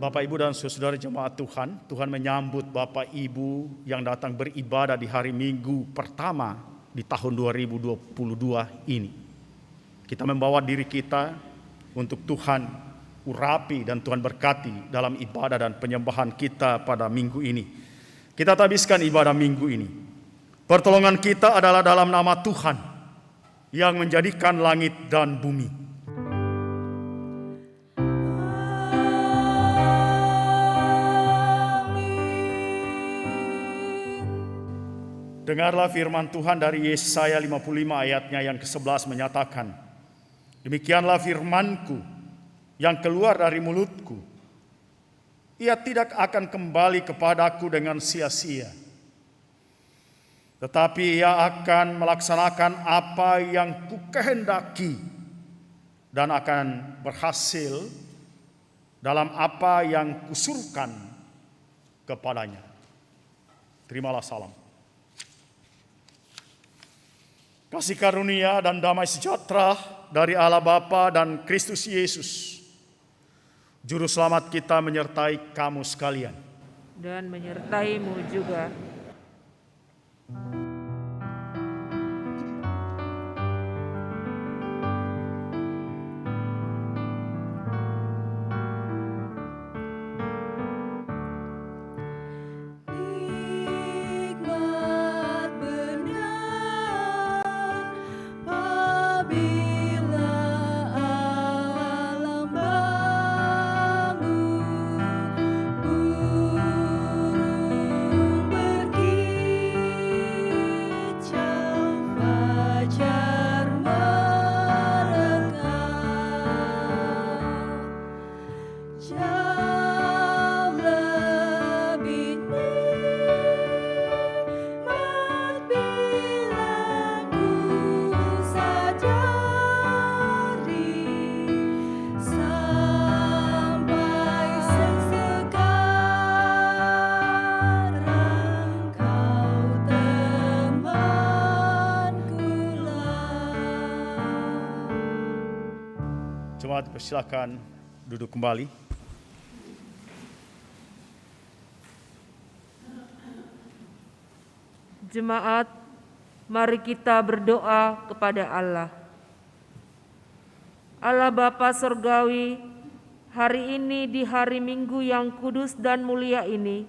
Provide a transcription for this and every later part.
Bapak, Ibu, dan saudara jemaat Tuhan, Tuhan menyambut Bapak Ibu yang datang beribadah di hari Minggu pertama di tahun 2022 ini. Kita membawa diri kita untuk Tuhan urapi dan Tuhan berkati dalam ibadah dan penyembahan kita pada minggu ini. Kita habiskan ibadah minggu ini. Pertolongan kita adalah dalam nama Tuhan yang menjadikan langit dan bumi. Dengarlah firman Tuhan dari Yesaya 55 ayatnya yang ke-11 menyatakan, demikianlah firmanku yang keluar dari mulutku. Ia tidak akan kembali kepadaku dengan sia-sia, tetapi ia akan melaksanakan apa yang kukehendaki dan akan berhasil dalam apa yang kusuruhkan kepadanya. Terimalah salam. Kasih karunia dan damai sejahtera dari Allah Bapa dan Kristus Yesus, Juru Selamat kita, menyertai kamu sekalian. Dan menyertaimu juga. Jemaat, persilakan duduk kembali. Jemaat, mari kita berdoa kepada Allah. Allah Bapa Surgawi, hari ini di hari Minggu yang kudus dan mulia ini,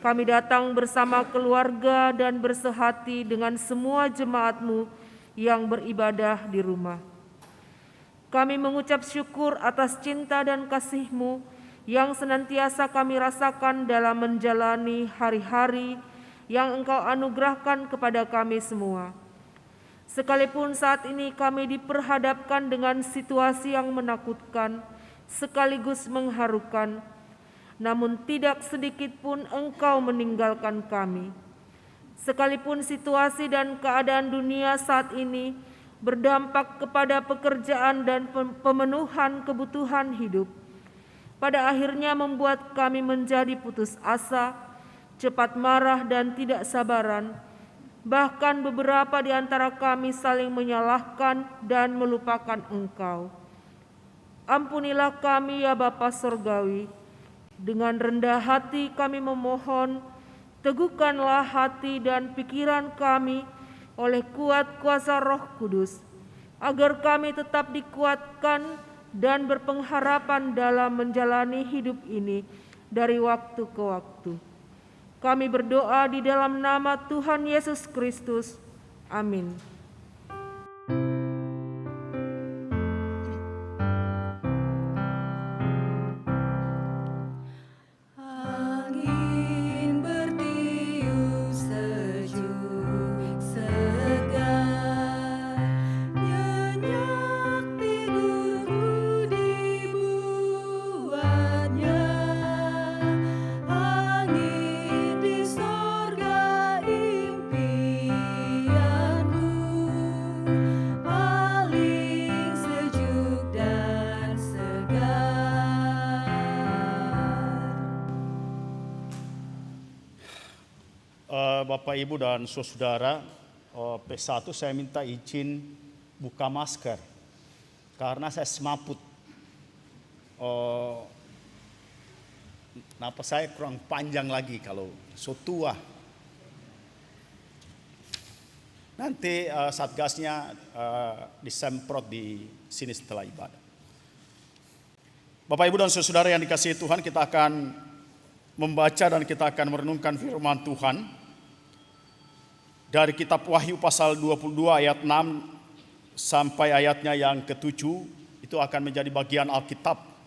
kami datang bersama keluarga dan bersehati dengan semua jemaat-Mu yang beribadah di rumah. Kami mengucap syukur atas cinta dan kasih-Mu yang senantiasa kami rasakan dalam menjalani hari-hari yang Engkau anugerahkan kepada kami semua. Sekalipun saat ini kami diperhadapkan dengan situasi yang menakutkan sekaligus mengharukan, namun tidak sedikit pun Engkau meninggalkan kami. Sekalipun situasi dan keadaan dunia saat ini berdampak kepada pekerjaan dan pemenuhan kebutuhan hidup, pada akhirnya membuat kami menjadi putus asa, cepat marah dan tidak sabaran. Bahkan beberapa di antara kami saling menyalahkan dan melupakan Engkau. Ampunilah kami ya Bapa Surgawi. Dengan rendah hati kami memohon, teguhkanlah hati dan pikiran kami oleh kuat kuasa Roh Kudus, agar kami tetap dikuatkan dan berpengharapan dalam menjalani hidup ini dari waktu ke waktu. Kami berdoa di dalam nama Tuhan Yesus Kristus. Amin. Bapak, Ibu, dan saudara, P1 saya minta izin buka masker karena saya semaput. Napas saya kurang panjang lagi kalau so tua. Nanti satgasnya disemprot di sini setelah ibadah. Bapak Ibu dan Saudara yang dikasihi Tuhan, kita akan membaca dan kita akan merenungkan firman Tuhan dari kitab Wahyu pasal 22 ayat 6 sampai ayatnya yang ke-7. Itu akan menjadi bagian Alkitab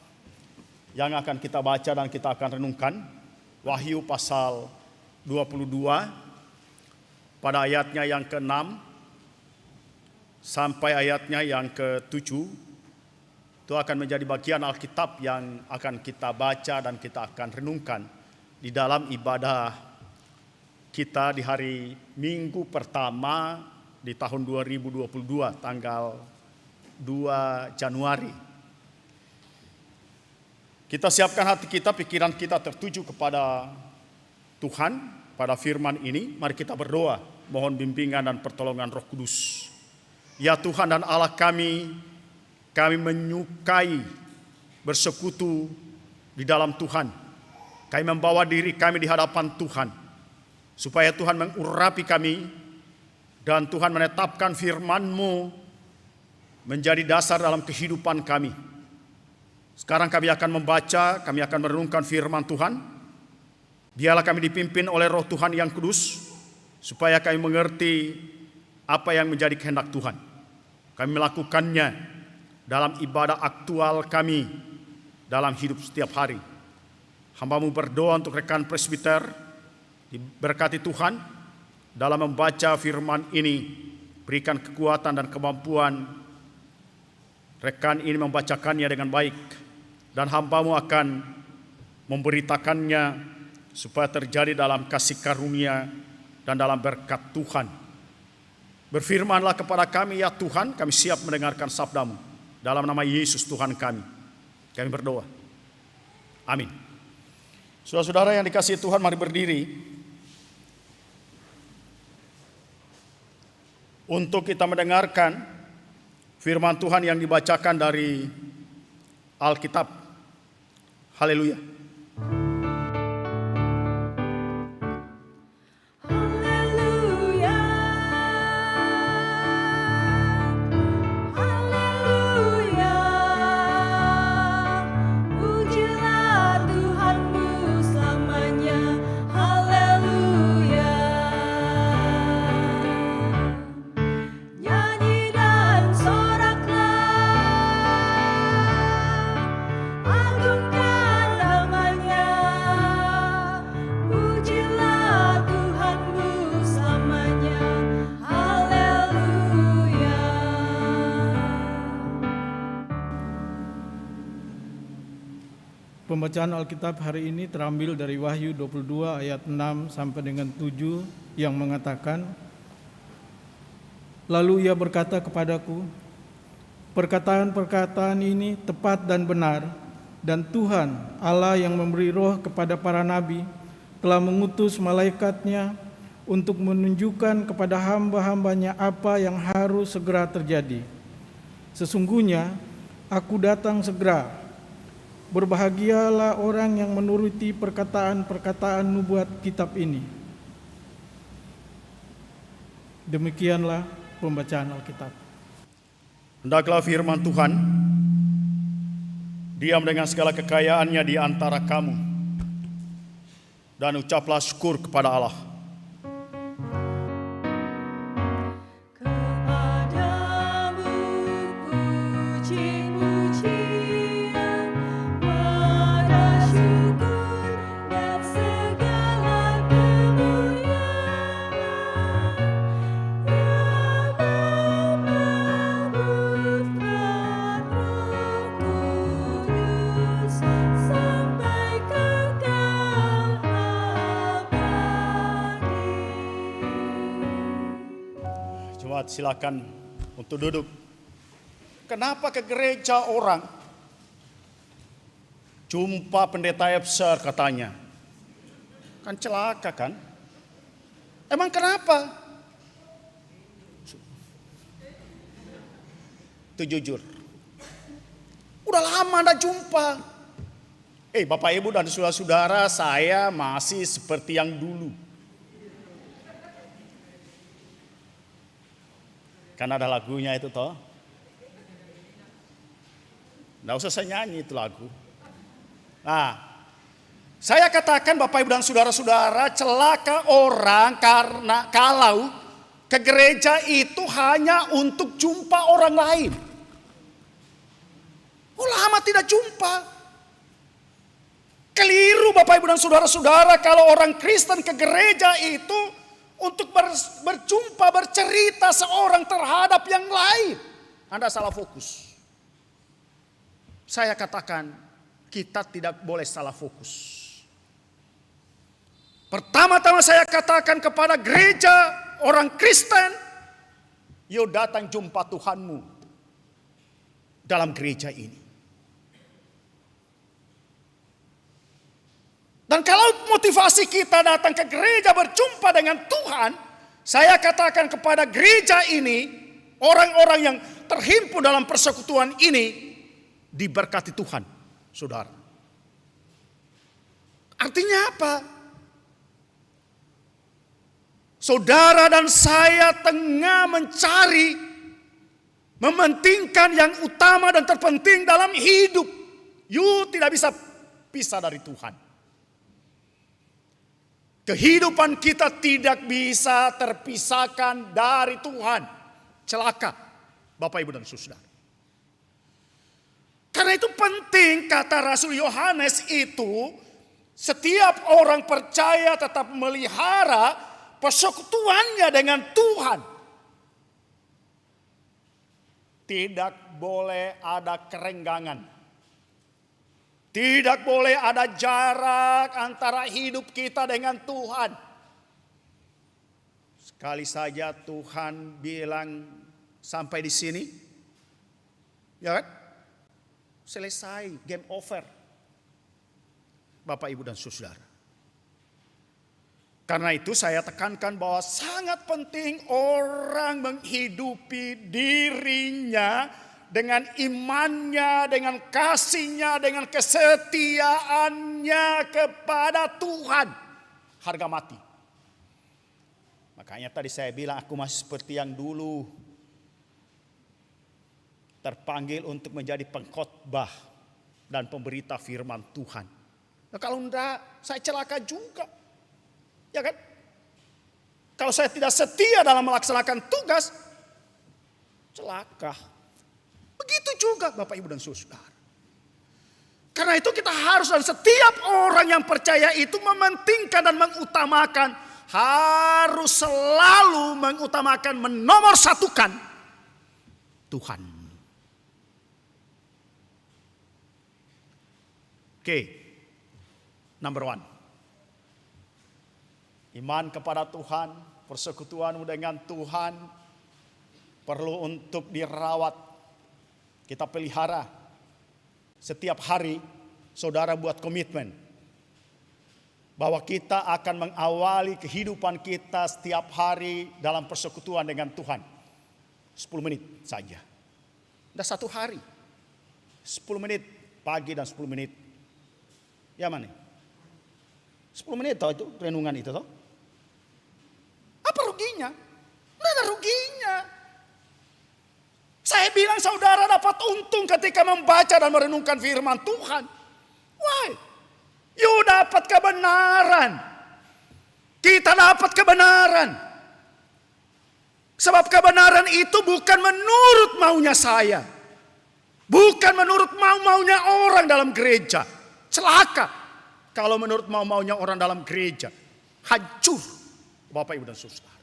yang akan kita baca dan kita akan renungkan. Wahyu pasal 22 pada ayatnya yang ke-6 sampai ayatnya yang ke-7. Itu akan menjadi bagian Alkitab yang akan kita baca dan kita akan renungkan di dalam ibadah kita di hari Minggu pertama di tahun 2022 tanggal 2 Januari. Kita siapkan hati kita, pikiran kita tertuju kepada Tuhan pada firman ini. Mari kita berdoa, mohon bimbingan dan pertolongan Roh Kudus. Ya Tuhan dan Allah kami menyukai bersekutu di dalam Tuhan. Kami membawa diri kami di hadapan Tuhan, supaya Tuhan mengurapi kami dan Tuhan menetapkan firman-Mu menjadi dasar dalam kehidupan kami. Sekarang kami akan membaca, kami akan merenungkan firman Tuhan. Biarlah kami dipimpin oleh Roh Tuhan yang kudus, supaya kami mengerti apa yang menjadi kehendak Tuhan. Kami melakukannya dalam ibadah aktual kami dalam hidup setiap hari. Hamba-Mu berdoa untuk rekan presbiter, diberkati Tuhan dalam membaca firman ini. Berikan kekuatan dan kemampuan rekan ini membacakannya dengan baik, dan hamba-Mu akan memberitakannya supaya terjadi dalam kasih karunia dan dalam berkat Tuhan. Berfirmanlah kepada kami ya Tuhan, kami siap mendengarkan sabda-Mu. Dalam nama Yesus Tuhan kami berdoa. Amin. Saudara-saudara yang dikasihi Tuhan, mari berdiri untuk kita mendengarkan firman Tuhan yang dibacakan dari Alkitab. Haleluya. Pembacaan Alkitab hari ini terambil dari Wahyu 22 ayat 6 sampai dengan 7 yang mengatakan, "Lalu ia berkata kepadaku, perkataan-perkataan ini tepat dan benar, dan Tuhan Allah yang memberi roh kepada para nabi telah mengutus malaikatnya untuk menunjukkan kepada hamba-hambanya apa yang harus segera terjadi. Sesungguhnya aku datang segera. Berbahagialah orang yang menuruti perkataan-perkataan nubuat kitab ini." Demikianlah pembacaan Alkitab. Hendaklah firman Tuhan diam dengan segala kekayaannya di antara kamu, dan ucaplah syukur kepada Allah. Silakan untuk duduk. Kenapa ke gereja orang jumpa pendeta besar katanya? Kan celaka kan? Emang kenapa? Itu jujur. Udah lama enggak jumpa. Bapak Ibu dan saudara-saudara, saya masih seperti yang dulu. Kan ada lagunya itu toh. Nggak usah saya nyanyi itu lagu. Nah, saya katakan Bapak Ibu dan saudara-saudara, celaka orang karena kalau ke gereja itu hanya untuk jumpa orang lain. Lama tidak jumpa. Keliru Bapak Ibu dan saudara-saudara, kalau orang Kristen ke gereja itu untuk berjumpa, bercerita seorang terhadap yang lain. Anda salah fokus. Saya katakan kita tidak boleh salah fokus. Pertama-tama saya katakan kepada gereja orang Kristen, yuk datang jumpa Tuhanmu dalam gereja ini. Dan kalau motivasi kita datang ke gereja berjumpa dengan Tuhan, saya katakan kepada gereja ini, orang-orang yang terhimpun dalam persekutuan ini, diberkati Tuhan, saudara. Artinya apa? Saudara dan saya tengah mencari, mementingkan yang utama dan terpenting dalam hidup. You tidak bisa pisah dari Tuhan. Kehidupan kita tidak bisa terpisahkan dari Tuhan. Celaka, Bapak Ibu dan saudara. Karena itu penting, kata Rasul Yohanes itu, setiap orang percaya tetap melihara persekutuannya dengan Tuhan. Tidak boleh ada kerenggangan. Tidak boleh ada jarak antara hidup kita dengan Tuhan. Sekali saja Tuhan bilang sampai di sini, ya kan? Selesai, game over. Bapak, Ibu dan saudara. Karena itu saya tekankan bahwa sangat penting orang menghidupi dirinya dengan imannya, dengan kasihnya, dengan kesetiaannya kepada Tuhan. Harga mati. Makanya tadi saya bilang aku masih seperti yang dulu. Terpanggil untuk menjadi pengkhotbah dan pemberita firman Tuhan. Nah, kalau enggak, saya celaka juga. Ya kan? Kalau saya tidak setia dalam melaksanakan tugas, celaka. Begitu juga Bapak Ibu dan saudara. Karena itu kita harus, dan setiap orang yang percaya itu mementingkan dan mengutamakan, harus selalu mengutamakan, menomorsatukan Tuhan. Number one. Iman kepada Tuhan, persekutuanmu dengan Tuhan perlu untuk dirawat. Kita pelihara. Setiap hari saudara buat komitmen bahwa kita akan mengawali kehidupan kita setiap hari dalam persekutuan dengan Tuhan. 10 menit saja. Udah 1 hari. 10 menit pagi dan 10 menit. Ya mana? 10 menit toh itu renungan itu toh. Apa ruginya? Tidak ada ruginya. Saya bilang saudara dapat untung ketika membaca dan merenungkan firman Tuhan. Why? You dapat kebenaran. Kita dapat kebenaran. Sebab kebenaran itu bukan menurut maunya saya. Bukan menurut maunya orang dalam gereja. Celaka kalau menurut maunya orang dalam gereja. Hancur Bapak Ibu dan saudara.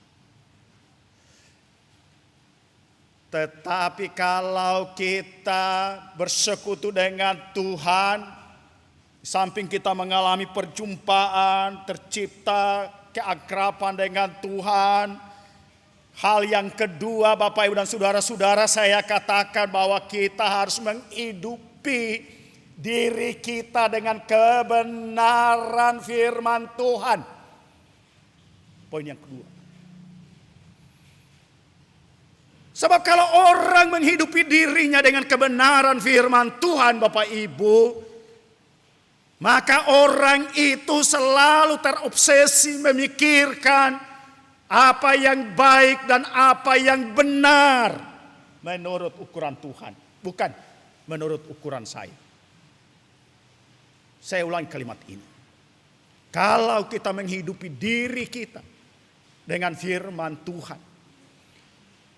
Tetapi kalau kita bersekutu dengan Tuhan, samping kita mengalami perjumpaan, tercipta keakraban dengan Tuhan, hal yang kedua Bapak Ibu dan saudara-saudara, saya katakan bahwa kita harus menghidupi diri kita dengan kebenaran firman Tuhan. Poin yang kedua. Sebab kalau orang menghidupi dirinya dengan kebenaran firman Tuhan, Bapak Ibu, Maka orang itu selalu terobsesi memikirkan apa yang baik dan apa yang benar menurut ukuran Tuhan, bukan menurut ukuran saya. Saya ulangi kalimat ini. Kalau kita menghidupi diri kita dengan firman Tuhan,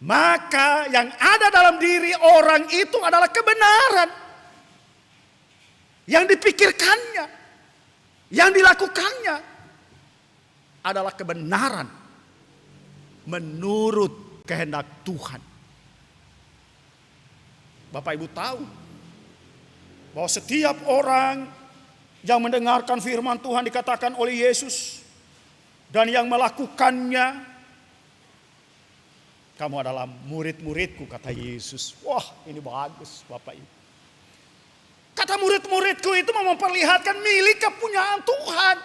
maka yang ada dalam diri orang itu adalah kebenaran. Yang dipikirkannya, yang dilakukannya adalah kebenaran menurut kehendak Tuhan. Bapak Ibu tahu bahwa setiap orang yang mendengarkan firman Tuhan dikatakan oleh Yesus dan yang melakukannya, kamu adalah murid-muridku, kata Yesus. Wah, ini bagus Bapak Ibu. Kata murid-muridku itu mau memperlihatkan milik kepunyaan Tuhan.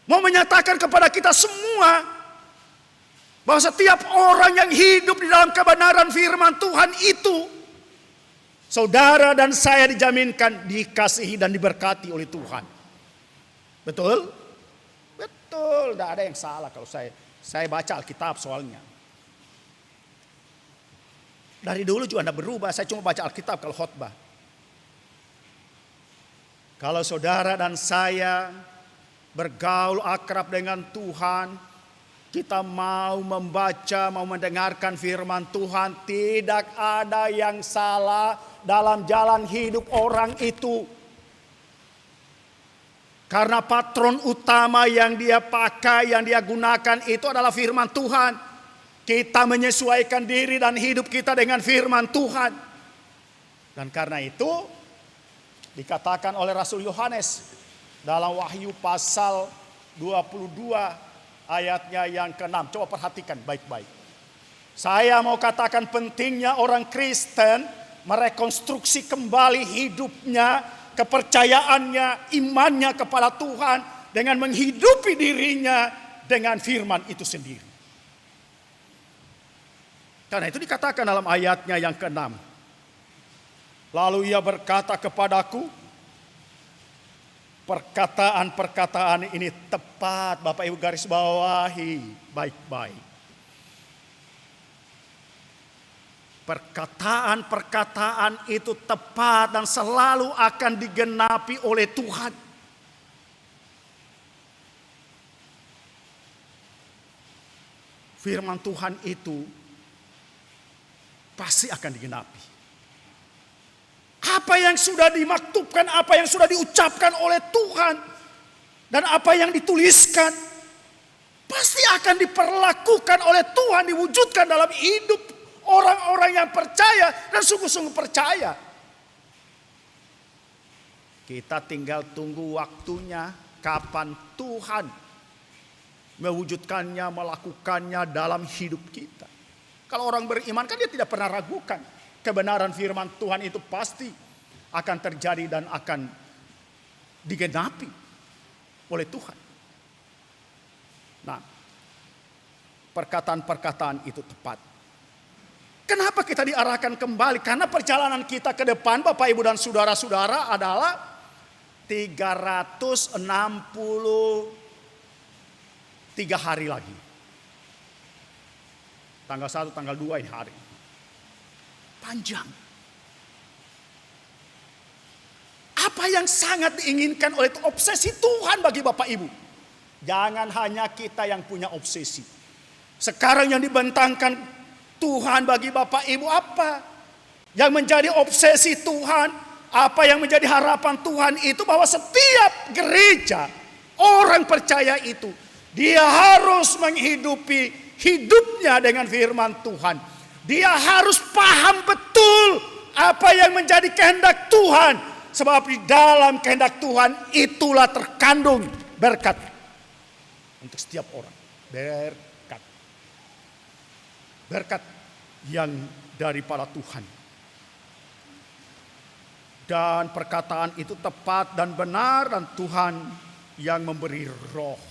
Mau menyatakan kepada kita semua bahwa setiap orang yang hidup di dalam kebenaran firman Tuhan itu, saudara dan saya dijaminkan dikasihi dan diberkati oleh Tuhan. Betul? Betul, tidak ada yang salah kalau saya baca Alkitab soalnya. Dari dulu juga tidak berubah, saya cuma baca Alkitab kalau khotbah. Kalau saudara dan saya bergaul akrab dengan Tuhan, kita mau membaca, mau mendengarkan firman Tuhan, tidak ada yang salah dalam jalan hidup orang itu. Karena patron utama yang dia pakai, yang dia gunakan itu adalah firman Tuhan. Kita menyesuaikan diri dan hidup kita dengan firman Tuhan. Dan karena itu dikatakan oleh Rasul Yohanes dalam Wahyu pasal 22 ayatnya yang ke-6. Coba perhatikan baik-baik. Saya mau katakan pentingnya orang Kristen merekonstruksi kembali hidupnya, kepercayaannya, imannya kepada Tuhan dengan menghidupi dirinya dengan firman itu sendiri. Karena itu dikatakan dalam ayatnya yang ke-6. Lalu ia berkata kepadaku, perkataan-perkataan ini tepat. Bapak Ibu garis bawahi baik-baik. Perkataan-perkataan itu tepat dan selalu akan digenapi oleh Tuhan. Firman Tuhan itu pasti akan digenapi. Apa yang sudah dimaktubkan, apa yang sudah diucapkan oleh Tuhan, dan apa yang dituliskan, pasti akan diperlakukan oleh Tuhan, diwujudkan dalam hidup orang-orang yang percaya dan sungguh-sungguh percaya. Kita tinggal tunggu waktunya, kapan Tuhan mewujudkannya, melakukannya dalam hidup kita. Kalau orang beriman kan dia tidak pernah ragukan. Kebenaran firman Tuhan itu pasti akan terjadi dan akan digenapi oleh Tuhan. Nah, perkataan-perkataan itu tepat. Kenapa kita diarahkan kembali? Karena perjalanan kita ke depan Bapak Ibu dan saudara-saudara adalah 363 hari lagi. Tanggal 1, tanggal 2 ini hari. Panjang. Apa yang sangat diinginkan oleh obsesi Tuhan bagi Bapak Ibu? Jangan hanya kita yang punya obsesi. Sekarang yang dibentangkan Tuhan bagi Bapak Ibu apa? Yang menjadi obsesi Tuhan, apa yang menjadi harapan Tuhan itu bahwa setiap gereja, orang percaya itu, dia harus menghidupi hidupnya dengan firman Tuhan. Dia harus paham betul apa yang menjadi kehendak Tuhan. Sebab di dalam kehendak Tuhan itulah terkandung berkat untuk setiap orang. Berkat. Berkat yang daripada Tuhan. Dan perkataan itu tepat dan benar dan Tuhan yang memberi roh.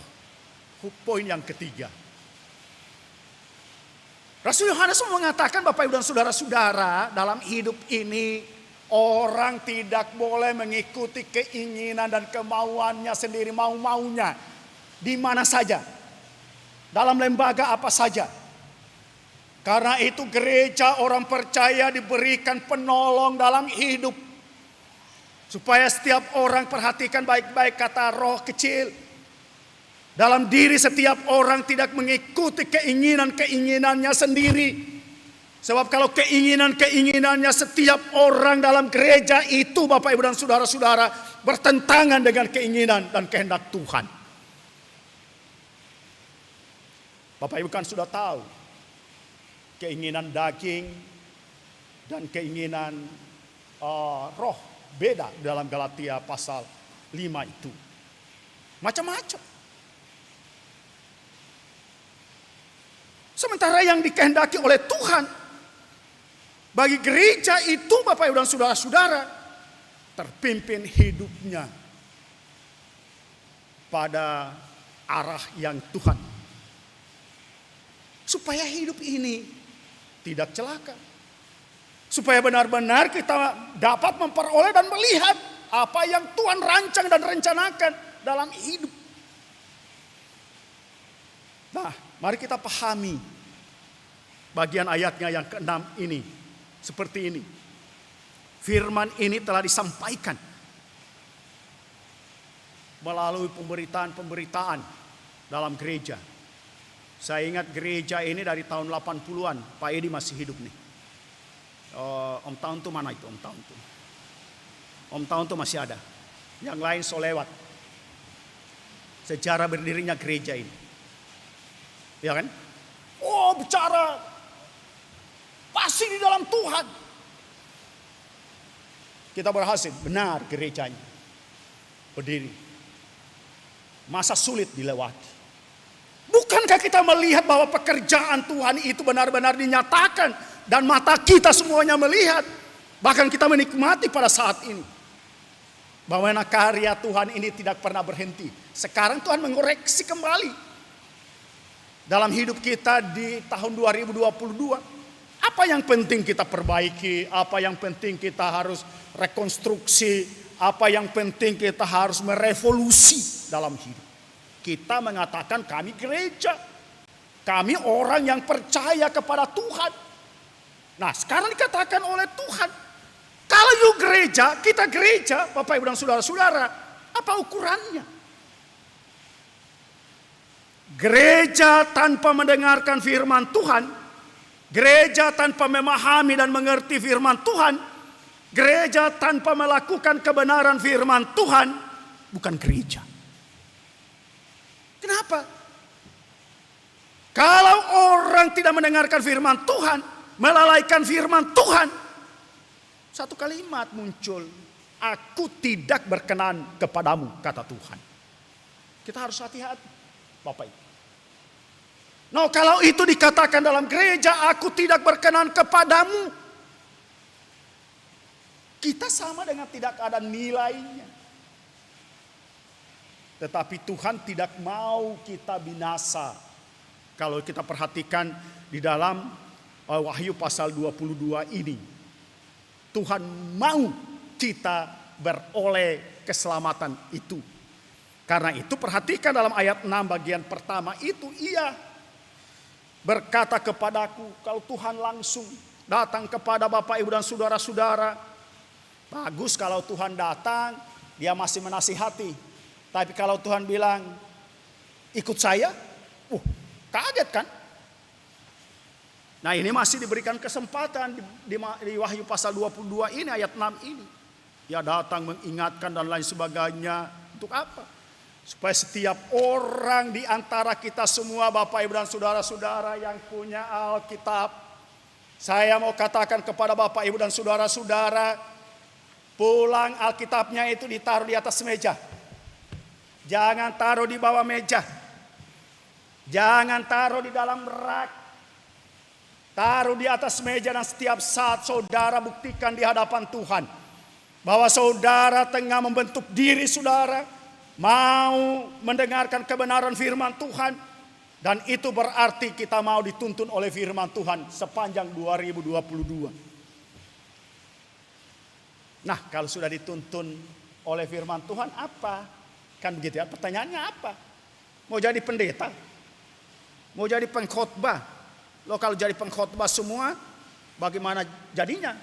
Poin yang ketiga. Rasul Yohanes mengatakan Bapak Ibu dan saudara-saudara dalam hidup ini Orang tidak boleh mengikuti keinginan dan kemauannya sendiri, mau-maunya. Di mana saja. Dalam lembaga apa saja. Karena itu gereja orang percaya diberikan penolong dalam hidup. Supaya setiap orang perhatikan baik-baik kata roh kecil. Dalam diri setiap orang tidak mengikuti keinginan-keinginannya sendiri. Sebab kalau keinginan-keinginannya setiap orang dalam gereja itu, Bapak Ibu dan saudara-saudara, bertentangan dengan keinginan dan kehendak Tuhan. Bapak Ibu kan sudah tahu, keinginan daging dan keinginan roh beda dalam Galatia pasal 5 itu. Macam-macam. Sementara yang dikehendaki oleh Tuhan, bagi gereja itu Bapak Ibu dan saudara-saudara, terpimpin hidupnya pada arah yang Tuhan. Supaya hidup ini tidak celaka. Supaya benar-benar kita dapat memperoleh dan melihat apa yang Tuhan rancang dan rencanakan dalam hidup. Nah, mari kita pahami bagian ayatnya yang ke-6 ini. Seperti ini. Firman ini telah disampaikan melalui pemberitaan-pemberitaan dalam gereja. Saya ingat gereja ini dari tahun 80-an. Pak Edi masih hidup nih. Om Taun tuh mana itu? Om Taun tuh. Om Taun tuh masih ada. Yang lain so lewat. Sejarah berdirinya gereja ini. Ya kan? Oh, bicara pasti di dalam Tuhan. Kita berhasil, benar gerejanya berdiri. Masa sulit dilewati. Bukankah kita melihat bahwa pekerjaan Tuhan itu benar-benar dinyatakan dan mata kita semuanya melihat, bahkan kita menikmati pada saat ini. Bahwa karya Tuhan ini tidak pernah berhenti. Sekarang Tuhan mengoreksi kembali dalam hidup kita di tahun 2022. Apa yang penting kita perbaiki, apa yang penting kita harus rekonstruksi, apa yang penting kita harus merevolusi dalam hidup. Kita mengatakan kami gereja, kami orang yang percaya kepada Tuhan. Nah, sekarang dikatakan oleh Tuhan, kalau you gereja, kita gereja, Bapak Ibu dan saudara-saudara, apa ukurannya? Gereja tanpa mendengarkan firman Tuhan, gereja tanpa memahami dan mengerti firman Tuhan, gereja tanpa melakukan kebenaran firman Tuhan, bukan gereja. Kenapa? Kalau orang tidak mendengarkan firman Tuhan, melalaikan firman Tuhan, satu kalimat muncul, aku tidak berkenan kepadamu, kata Tuhan. Kita harus hati-hati, Bapak Ibu. Nah, kalau itu dikatakan dalam gereja, aku tidak berkenan kepadamu, kita sama dengan tidak ada nilainya. Tetapi Tuhan tidak mau kita binasa. Kalau kita perhatikan di dalam Wahyu pasal 22 ini, Tuhan mau kita beroleh keselamatan itu. Karena itu perhatikan dalam ayat 6 bagian pertama itu, ia berkata kepadaku, kalau Tuhan langsung datang kepada Bapak Ibu dan saudara-saudara, bagus kalau Tuhan datang, dia masih menasihati. Tapi kalau Tuhan bilang, ikut saya, kaget kan? Nah, ini masih diberikan kesempatan di Wahyu pasal 22 ini, ayat 6 ini. Dia datang mengingatkan dan lain sebagainya. Untuk apa? Supaya setiap orang di antara kita semua, Bapak Ibu dan saudara-saudara yang punya Alkitab, saya mau katakan kepada Bapak Ibu dan saudara-saudara, pulang Alkitabnya itu ditaruh di atas meja. Jangan taruh di bawah meja. Jangan taruh di dalam rak. Taruh di atas meja, dan setiap saat saudara buktikan di hadapan Tuhan bahwa saudara tengah membentuk diri saudara, mau mendengarkan kebenaran firman Tuhan, dan itu berarti kita mau dituntun oleh firman Tuhan sepanjang 2022. Nah, kalau sudah dituntun oleh firman Tuhan apa? Kan begitu ya, pertanyaannya apa? Mau jadi pendeta? Mau jadi pengkhotbah? Lo kalau jadi pengkhotbah semua, bagaimana jadinya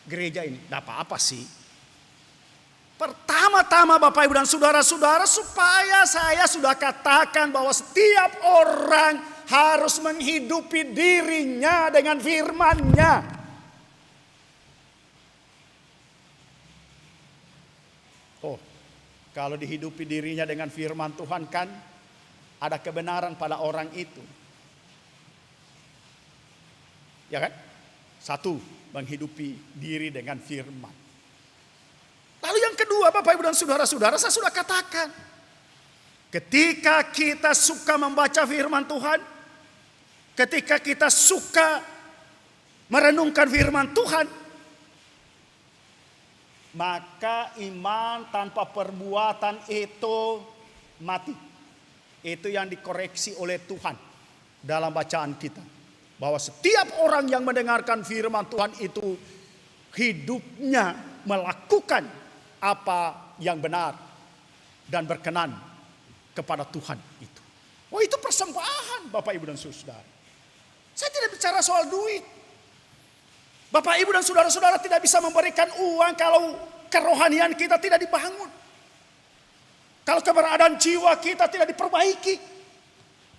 gereja ini? Tidak apa-apa sih. Pertama-tama Bapak Ibu dan Saudara-saudara, supaya saya sudah katakan bahwa setiap orang harus menghidupi dirinya dengan firman-Nya. Oh, kalau dihidupi dirinya dengan firman Tuhan kan ada kebenaran pada orang itu. Ya kan? Satu, menghidupi diri dengan firman. Lalu yang kedua Bapak Ibu dan Saudara-saudara, saya sudah katakan. Ketika kita suka membaca firman Tuhan, ketika kita suka merenungkan firman Tuhan, maka iman tanpa perbuatan itu mati. Itu yang dikoreksi oleh Tuhan dalam bacaan kita. Bahwa setiap orang yang mendengarkan firman Tuhan itu hidupnya melakukan apa yang benar dan berkenan kepada Tuhan itu. Oh, itu persembahan Bapak Ibu dan Saudara. Saya tidak bicara soal duit. Bapak Ibu dan Saudara-saudara tidak bisa memberikan uang kalau kerohanian kita tidak dibangun. Kalau keberadaan jiwa kita tidak diperbaiki.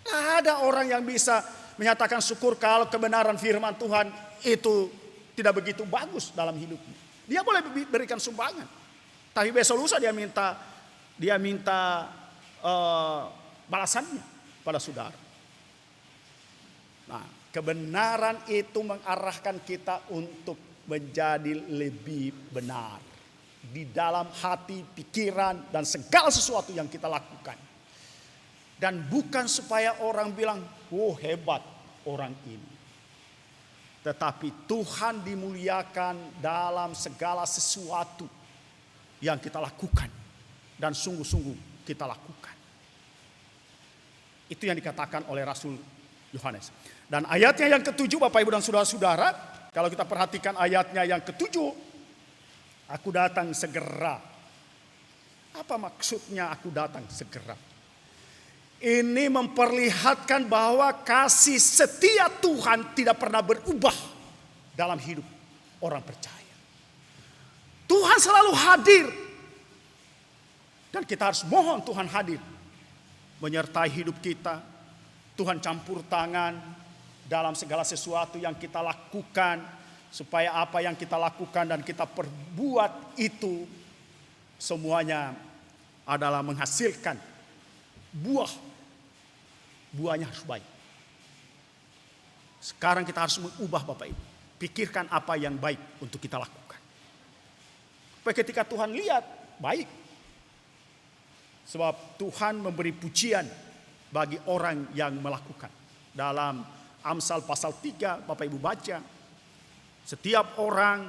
Tidak ada orang yang bisa menyatakan syukur kalau kebenaran firman Tuhan itu tidak begitu bagus dalam hidupnya. Dia boleh berikan sumbangan. Tapi besok lusa dia minta balasannya pada saudara. Nah, kebenaran itu mengarahkan kita untuk menjadi lebih benar di dalam hati, pikiran, dan segala sesuatu yang kita lakukan. Dan bukan supaya orang bilang, "Oh, hebat orang ini." Tetapi Tuhan dimuliakan dalam segala sesuatu yang kita lakukan dan sungguh-sungguh kita lakukan. Itu yang dikatakan oleh Rasul Yohanes. Dan ayatnya yang ketujuh Bapak Ibu dan Saudara-saudara, kalau kita perhatikan ayatnya yang ketujuh, aku datang segera. Apa maksudnya aku datang segera? Ini memperlihatkan bahwa kasih setia Tuhan tidak pernah berubah dalam hidup orang percaya. Tuhan selalu hadir. Dan kita harus mohon Tuhan hadir. Menyertai hidup kita. Tuhan campur tangan dalam segala sesuatu yang kita lakukan. Supaya apa yang kita lakukan dan kita perbuat itu semuanya adalah menghasilkan buah. Buahnya harus baik. Sekarang kita harus mengubah Bapak Ibu. Pikirkan apa yang baik untuk kita lakukan. Supaya ketika Tuhan lihat, baik. Sebab Tuhan memberi pujian bagi orang yang melakukan. Dalam Amsal pasal 3, Bapak Ibu baca. Setiap orang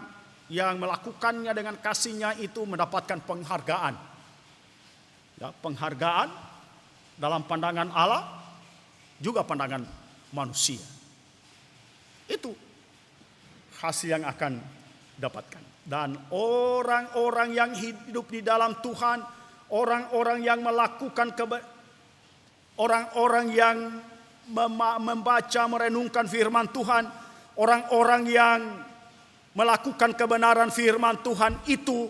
yang melakukannya dengan kasihnya itu mendapatkan penghargaan. Ya, penghargaan dalam pandangan Allah, juga pandangan manusia. Itu hasil yang akan dapatkan. Dan orang-orang yang hidup di dalam Tuhan, orang-orang yang melakukan orang-orang yang membaca, merenungkan firman Tuhan, orang-orang yang melakukan kebenaran firman Tuhan itu,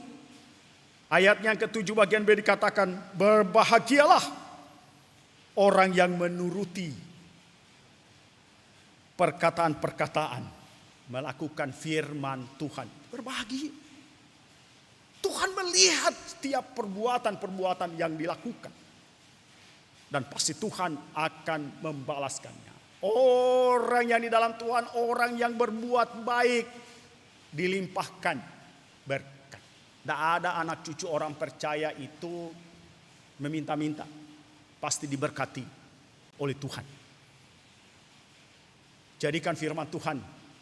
ayatnya yang ketujuh bagian B dikatakan, berbahagialah orang yang menuruti perkataan-perkataan, melakukan firman Tuhan. Berbahagia. Tuhan melihat setiap perbuatan-perbuatan yang dilakukan. Dan pasti Tuhan akan membalaskannya. Orang yang di dalam Tuhan, orang yang berbuat baik, dilimpahkan berkat. Tidak ada anak cucu orang percaya itu meminta-minta. Pasti diberkati oleh Tuhan. Jadikan firman Tuhan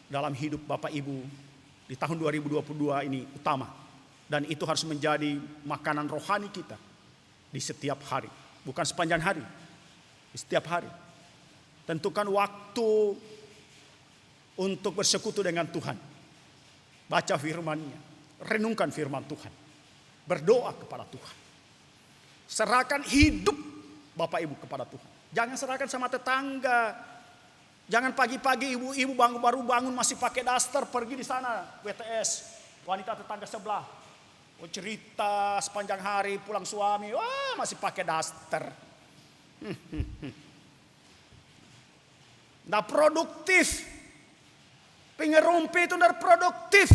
dalam hidup Bapak Ibu di tahun 2022 ini utama. Dan itu harus menjadi makanan rohani kita di setiap hari. Bukan sepanjang hari, di setiap hari. Tentukan waktu untuk bersekutu dengan Tuhan. Baca firman-Nya, renungkan firman Tuhan. Berdoa kepada Tuhan. Serahkan hidup Bapak Ibu kepada Tuhan. Jangan serahkan sama tetangga. Jangan pagi-pagi ibu-ibu baru bangun masih pakai daster pergi di sana WTS. Wanita tetangga sebelah. Cerita sepanjang hari pulang suami. Wah, masih pakai daster. Nggak produktif. Pengerumpi itu nggak produktif.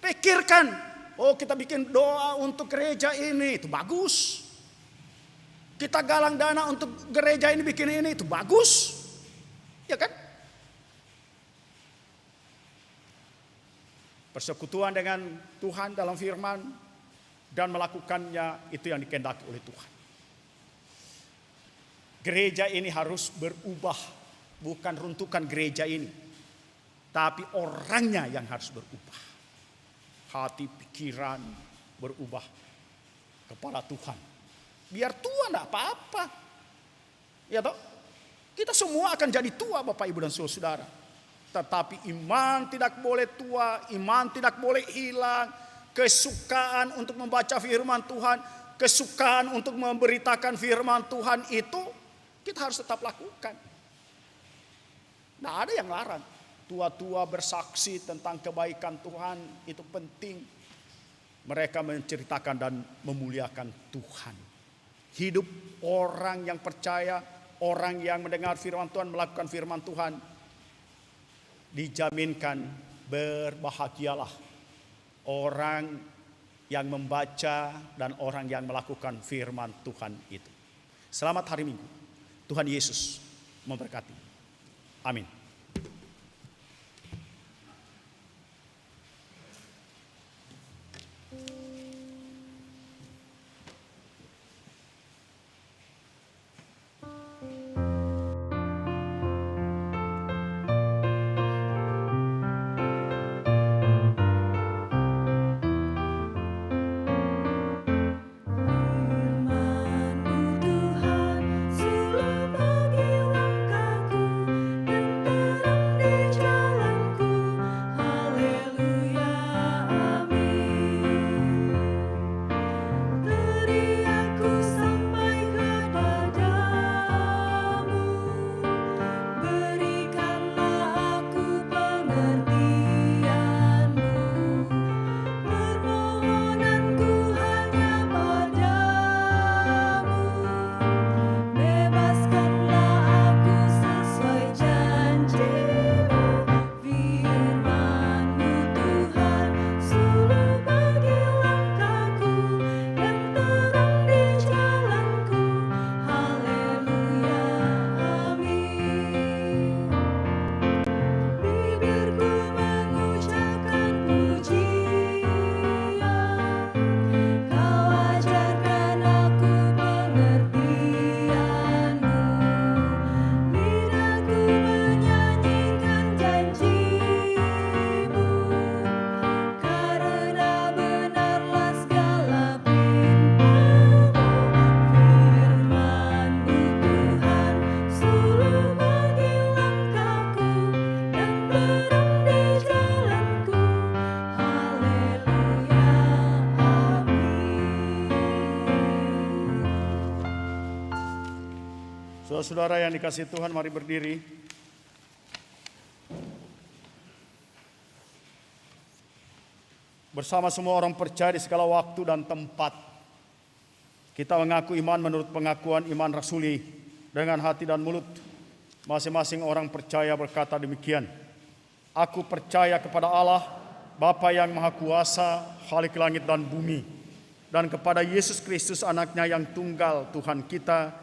Pikirkan, oh kita bikin doa untuk gereja ini, itu bagus. Kita galang dana untuk gereja ini bikin ini, itu bagus. Ya kan? Persekutuan dengan Tuhan dalam firman dan melakukannya itu yang dikehendaki oleh Tuhan. Gereja ini harus berubah, bukan runtukan gereja ini, tapi orangnya yang harus berubah. Hati, pikiran berubah kepada Tuhan. Biar tua enggak apa-apa. Ya toh? Kita semua akan jadi tua Bapak Ibu dan saudara. Tetapi iman tidak boleh tua, iman tidak boleh hilang. Kesukaan untuk membaca firman Tuhan, kesukaan untuk memberitakan firman Tuhan itu kita harus tetap lakukan. Nah, ada yang larang. Tua-tua bersaksi tentang kebaikan Tuhan itu penting. Mereka menceritakan dan memuliakan Tuhan. Hidup orang yang percaya, orang yang mendengar firman Tuhan, melakukan firman Tuhan, dijaminkan berbahagialah orang yang membaca dan orang yang melakukan firman Tuhan itu. Selamat hari Minggu. Tuhan Yesus memberkati. Amin. Saudara yang dikasihi Tuhan, mari berdiri. Bersama semua orang percaya di segala waktu dan tempat, kita mengaku iman menurut pengakuan iman rasuli dengan hati dan mulut. Masing-masing orang percaya berkata demikian. Aku percaya kepada Allah, Bapa yang Maha Kuasa, Khalik langit dan bumi, dan kepada Yesus Kristus anaknya yang tunggal Tuhan kita,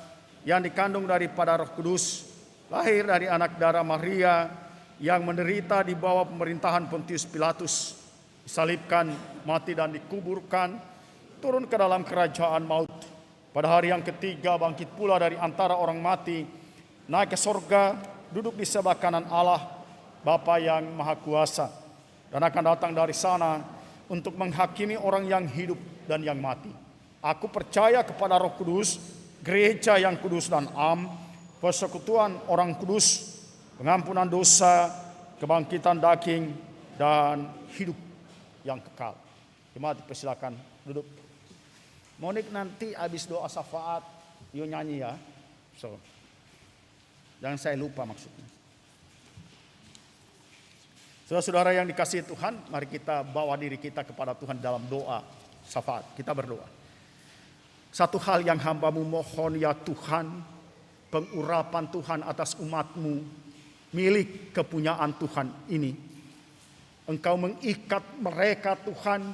yang dikandung daripada Roh Kudus, lahir dari anak darah Maria, yang menderita di bawah pemerintahan Pontius Pilatus, disalibkan, mati dan dikuburkan, turun ke dalam kerajaan maut. Pada hari yang ketiga bangkit pula dari antara orang mati, naik ke sorga, duduk di sebelah kanan Allah, Bapa yang Maha Kuasa, dan akan datang dari sana untuk menghakimi orang yang hidup dan yang mati. Aku percaya kepada Roh Kudus, gereja yang kudus dan am, persekutuan orang kudus, pengampunan dosa, kebangkitan daging, dan hidup yang kekal. Jemaat dipersilakan duduk. Monik nanti habis doa syafaat, yuk nyanyi ya. So, jangan saya lupa maksudnya. Saudara-saudara yang dikasihi Tuhan, mari kita bawa diri kita kepada Tuhan dalam doa syafaat. Kita berdoa. Satu hal yang hamba-Mu mohon ya Tuhan, pengurapan Tuhan atas umat-Mu, milik kepunyaan Tuhan ini. Engkau mengikat mereka Tuhan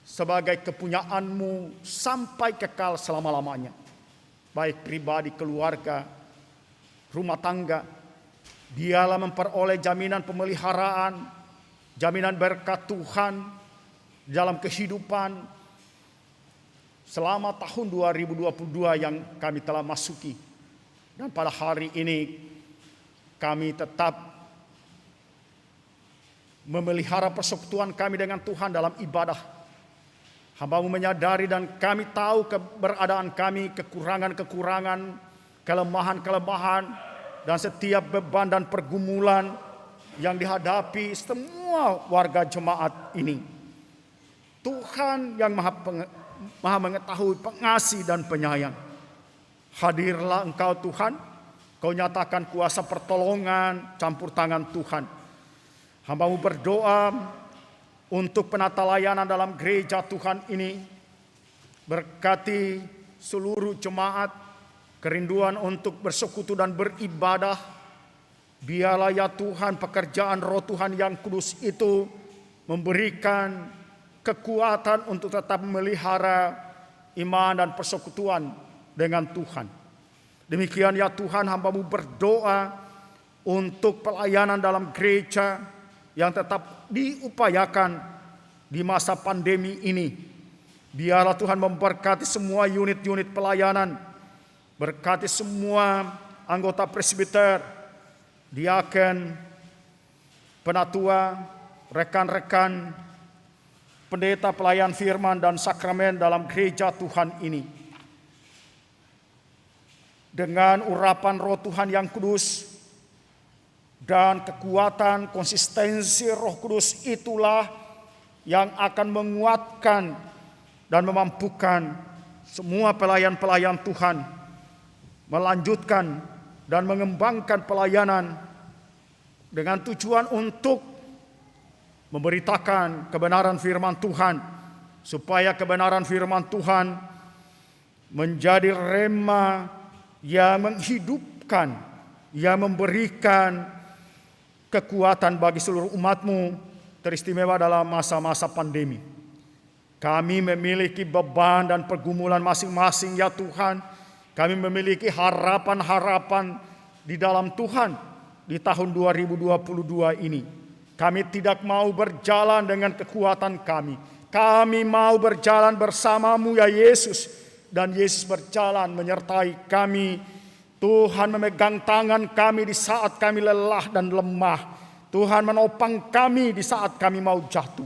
sebagai kepunyaan-Mu sampai kekal selama-lamanya. Baik pribadi, keluarga, rumah tangga. Biarlah memperoleh jaminan pemeliharaan, jaminan berkat Tuhan dalam kehidupan selama tahun 2022 yang kami telah masuki. Dan pada hari ini kami tetap memelihara persekutuan kami dengan Tuhan dalam ibadah. Hamba-Mu menyadari dan kami tahu keberadaan kami, kekurangan-kekurangan, kelemahan-kelemahan, dan setiap beban dan pergumulan yang dihadapi semua warga jemaat ini. Tuhan yang maha mengetahui, pengasih dan penyayang. Hadirlah Engkau Tuhan, Kau nyatakan kuasa pertolongan, campur tangan Tuhan. Hamba-Mu berdoa untuk penata layanan dalam gereja Tuhan ini. Berkati seluruh jemaat, kerinduan untuk bersekutu dan beribadah. Biarlah ya Tuhan pekerjaan Roh Tuhan yang kudus itu memberikan kekuatan untuk tetap memelihara iman dan persekutuan dengan Tuhan. Demikian ya Tuhan, hamba-Mu berdoa untuk pelayanan dalam gereja yang tetap diupayakan di masa pandemi ini. Biarlah Tuhan memberkati semua unit-unit pelayanan, berkati semua anggota presbiter, diaken, penatua, rekan-rekan, pendeta pelayan firman dan sakramen dalam gereja Tuhan ini. Dengan urapan Roh Tuhan yang kudus dan kekuatan konsistensi Roh Kudus itulah yang akan menguatkan dan memampukan semua pelayan-pelayan Tuhan melanjutkan dan mengembangkan pelayanan dengan tujuan untuk memberitakan kebenaran firman Tuhan, supaya kebenaran firman Tuhan menjadi rema yang menghidupkan, yang memberikan kekuatan bagi seluruh umat-Mu, teristimewa dalam masa-masa pandemi. Kami memiliki beban dan pergumulan masing-masing ya Tuhan. Kami memiliki harapan-harapan di dalam Tuhan di tahun 2022 ini. Kami tidak mau berjalan dengan kekuatan kami. Kami mau berjalan bersama-Mu ya Yesus. Dan Yesus berjalan menyertai kami. Tuhan memegang tangan kami di saat kami lelah dan lemah. Tuhan menopang kami di saat kami mau jatuh.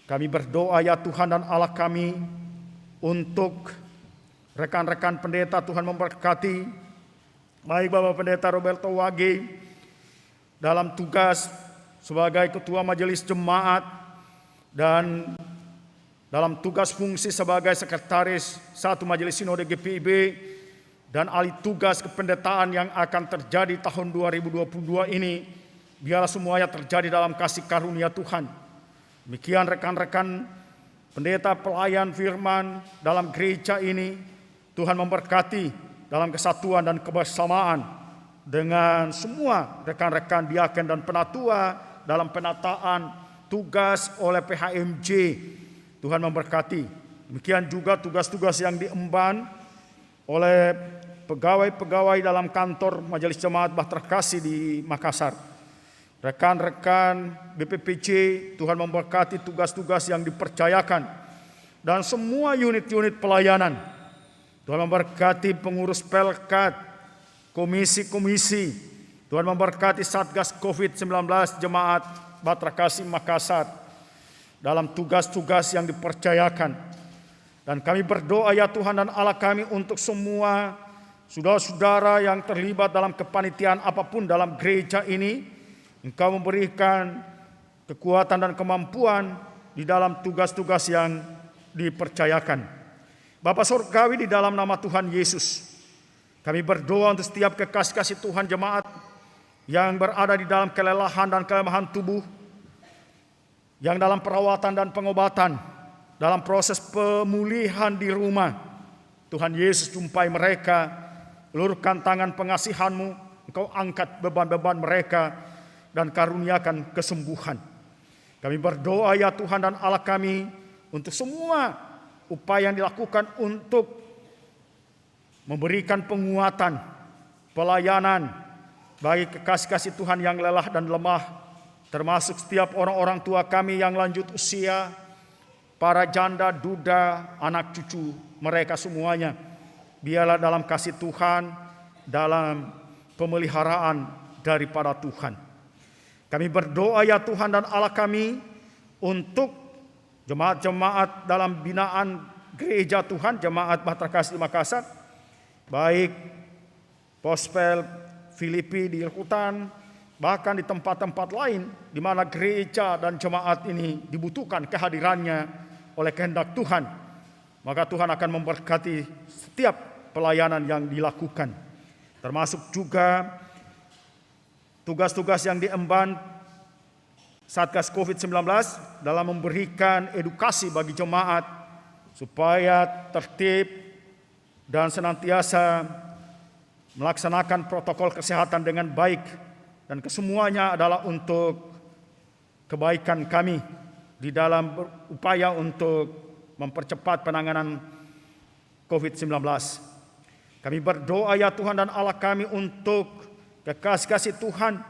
Kami berdoa ya Tuhan dan Allah kami untuk rekan-rekan pendeta. Tuhan memberkati baik Bapak Pendeta Roberto Wage dalam tugas sebagai Ketua Majelis Jemaat dan dalam tugas fungsi sebagai Sekretaris Satu Majelis Sinode GPIB dan alih tugas kependetaan yang akan terjadi tahun 2022 ini. Biarlah semuanya terjadi dalam kasih karunia Tuhan. Demikian rekan-rekan pendeta pelayan firman dalam gereja ini, Tuhan memberkati dalam kesatuan dan kebersamaan dengan semua rekan-rekan diaken dan penatua dalam penataan tugas oleh PHMJ. Tuhan memberkati. Demikian juga tugas-tugas yang diemban oleh pegawai-pegawai dalam kantor Majelis Jemaat Bahtera Kasih di Makassar. Rekan-rekan BPPC, Tuhan memberkati tugas-tugas yang dipercayakan dan semua unit-unit pelayanan. Tuhan memberkati pengurus Pelkat, komisi-komisi. Tuhan memberkati Satgas COVID-19 Jemaat Bahtera Kasih Makassar dalam tugas-tugas yang dipercayakan. Dan kami berdoa ya Tuhan dan Allah kami untuk semua saudara-saudara yang terlibat dalam kepanitiaan apapun dalam gereja ini. Engkau memberikan kekuatan dan kemampuan di dalam tugas-tugas yang dipercayakan. Bapa Surgawi, di dalam nama Tuhan Yesus, kami berdoa untuk setiap kekasih-kasih Tuhan jemaat yang berada di dalam kelelahan dan kelemahan tubuh, yang dalam perawatan dan pengobatan, dalam proses pemulihan di rumah. Tuhan Yesus, jumpai mereka, ulurkan tangan pengasihan-Mu, Engkau angkat beban-beban mereka dan karuniakan kesembuhan. Kami berdoa ya Tuhan dan Allah kami, untuk semua upaya yang dilakukan untuk memberikan penguatan, pelayanan bagi kekasih-kasih Tuhan yang lelah dan lemah, termasuk setiap orang-orang tua kami yang lanjut usia, para janda, duda, anak cucu mereka semuanya. Biarlah dalam kasih Tuhan, dalam pemeliharaan daripada Tuhan. Kami berdoa ya Tuhan dan Allah kami, untuk jemaat-jemaat dalam binaan gereja Tuhan, jemaat Bahtera Kasih Makassar, baik Pospel Filipi di Hutan, bahkan di tempat-tempat lain di mana gereja dan jemaat ini dibutuhkan kehadirannya oleh kehendak Tuhan. Maka Tuhan akan memberkati setiap pelayanan yang dilakukan, termasuk juga tugas-tugas yang diemban Satgas COVID-19 dalam memberikan edukasi bagi jemaat supaya tertib dan senantiasa melaksanakan protokol kesehatan dengan baik, dan kesemuanya adalah untuk kebaikan kami di dalam upaya untuk mempercepat penanganan COVID-19. Kami berdoa ya Tuhan dan Allah kami, untuk kekasih-kasih Tuhan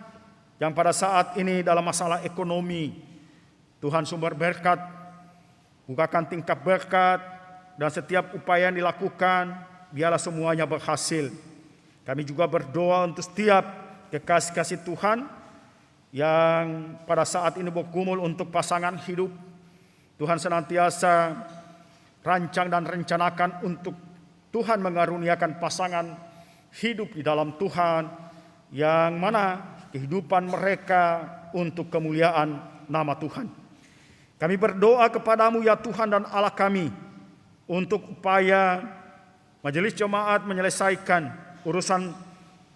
yang pada saat ini dalam masalah ekonomi. Tuhan sumber berkat, bukakan tingkap berkat, dan setiap upaya yang dilakukan biarlah semuanya berhasil. Kami juga berdoa untuk setiap kekasih-kasih Tuhan yang pada saat ini bergumul untuk pasangan hidup. Tuhan senantiasa rancang dan rencanakan untuk Tuhan mengaruniakan pasangan hidup di dalam Tuhan, yang mana kehidupan mereka untuk kemuliaan nama Tuhan. Kami berdoa kepadamu ya Tuhan dan Allah kami, untuk upaya majelis jemaat menyelesaikan urusan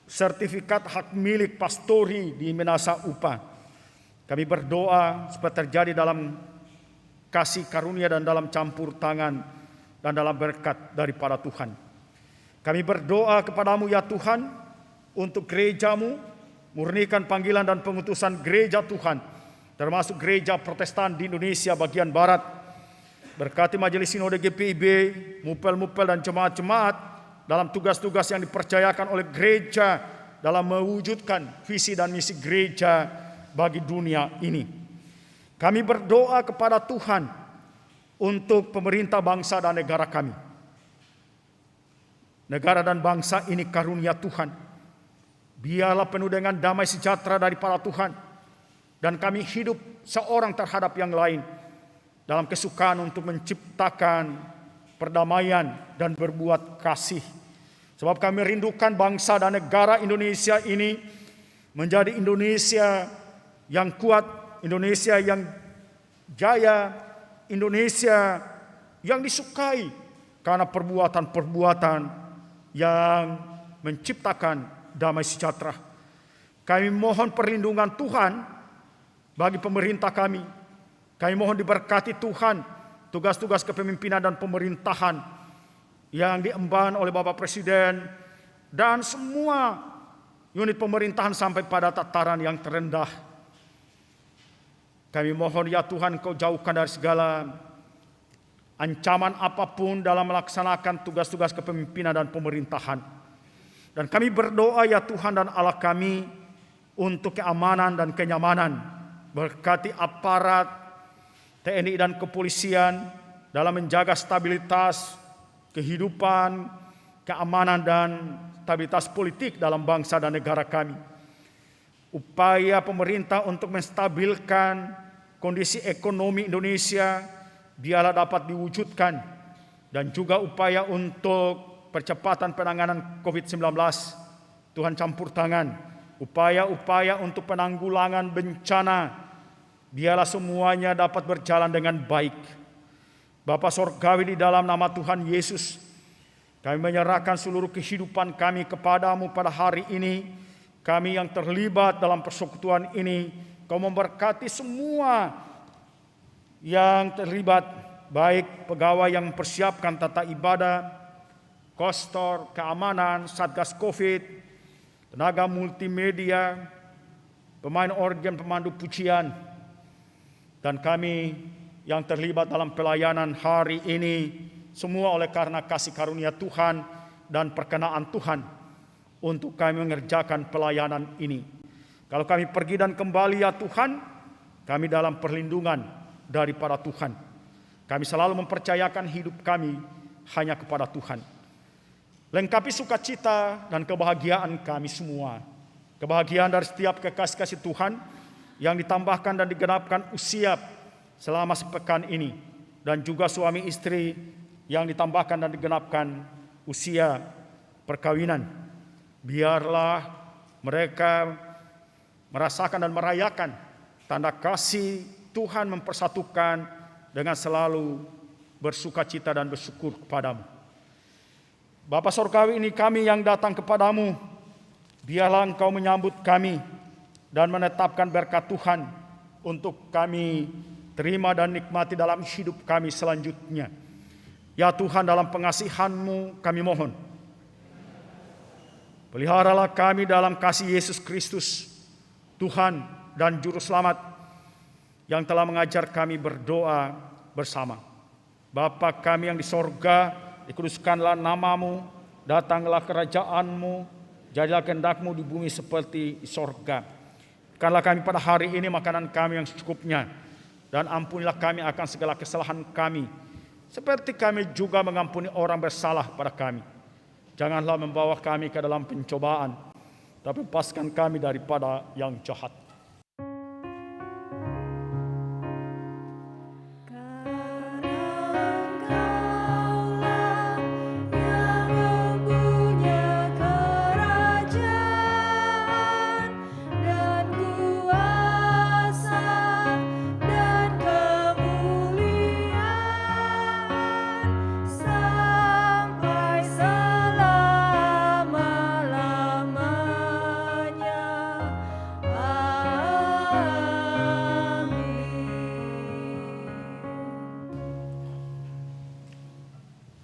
sertifikat hak milik pastori di Minasa Upa. Kami berdoa supaya terjadi dalam kasih karunia dan dalam campur tangan dan dalam berkat daripada Tuhan. Kami berdoa kepadamu ya Tuhan, untuk gerejamu, murnikan panggilan dan pengutusan gereja Tuhan, termasuk gereja Protestan di Indonesia bagian Barat. Berkati majelis sinode GPIB, mupel-mupel dan jemaat-jemaat dalam tugas-tugas yang dipercayakan oleh gereja dalam mewujudkan visi dan misi gereja bagi dunia ini. Kami berdoa kepada Tuhan untuk pemerintah bangsa dan negara kami. Negara dan bangsa ini karunia Tuhan. Biarlah penuh dengan damai sejahtera daripada Tuhan, dan kami hidup seorang terhadap yang lain dalam kesukaan untuk menciptakan perdamaian dan berbuat kasih. Sebab kami rindukan bangsa dan negara Indonesia ini menjadi Indonesia yang kuat, Indonesia yang jaya, Indonesia yang disukai karena perbuatan-perbuatan yang menciptakan damai sejahtera. Kami mohon perlindungan Tuhan bagi pemerintah kami. Kami mohon diberkati Tuhan tugas-tugas kepemimpinan dan pemerintahan yang diemban oleh Bapak Presiden dan semua unit pemerintahan sampai pada tataran yang terendah. Kami mohon ya Tuhan, Kau jauhkan dari segala ancaman apapun dalam melaksanakan tugas-tugas kepemimpinan dan pemerintahan. Dan kami berdoa ya Tuhan dan Allah kami, untuk keamanan dan kenyamanan. Berkati aparat TNI dan kepolisian dalam menjaga stabilitas kehidupan, keamanan dan stabilitas politik dalam bangsa dan negara kami. Upaya pemerintah untuk menstabilkan kondisi ekonomi Indonesia biarlah dapat diwujudkan, dan juga upaya untuk percepatan penanganan COVID-19, Tuhan campur tangan upaya-upaya untuk penanggulangan bencana, biarlah semuanya dapat berjalan dengan baik. Bapa Sorgawi, di dalam nama Tuhan Yesus, kami menyerahkan seluruh kehidupan kami kepadamu pada hari ini. Kami yang terlibat dalam persekutuan ini, Kau memberkati semua yang terlibat, baik pegawai yang mempersiapkan tata ibadah, kostor, keamanan, satgas COVID, tenaga multimedia, pemain organ, pemandu pujian, dan kami yang terlibat dalam pelayanan hari ini, semua oleh karena kasih karunia Tuhan dan perkenaan Tuhan untuk kami mengerjakan pelayanan ini. Kalau kami pergi dan kembali ya Tuhan, kami dalam perlindungan daripada Tuhan. Kami selalu mempercayakan hidup kami hanya kepada Tuhan. Lengkapi sukacita dan kebahagiaan kami semua. Kebahagiaan dari setiap kekasih-kasih Tuhan yang ditambahkan dan digenapkan usia selama sepekan ini. Dan juga suami istri yang ditambahkan dan digenapkan usia perkawinan. Biarlah mereka merasakan dan merayakan tanda kasih Tuhan mempersatukan dengan selalu bersukacita dan bersyukur kepadamu. Bapa Sorgawi, ini kami yang datang kepadamu, biarlah Engkau menyambut kami dan menetapkan berkat Tuhan untuk kami terima dan nikmati dalam hidup kami selanjutnya. Ya Tuhan, dalam pengasihan-Mu kami mohon, peliharalah kami dalam kasih Yesus Kristus, Tuhan dan Juru Selamat yang telah mengajar kami berdoa bersama. Bapa kami yang di sorga, dikuduskanlah nama-Mu, datanglah kerajaan-Mu, jadilah kehendak-Mu di bumi seperti di sorga. Berikanlah kami pada hari ini makanan kami yang secukupnya, dan ampunilah kami akan segala kesalahan kami, seperti kami juga mengampuni orang bersalah pada kami. Janganlah membawa kami ke dalam pencobaan, tapi lepaskan kami daripada yang jahat.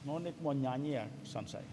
Nonik mau nyanyi ya pesan saya.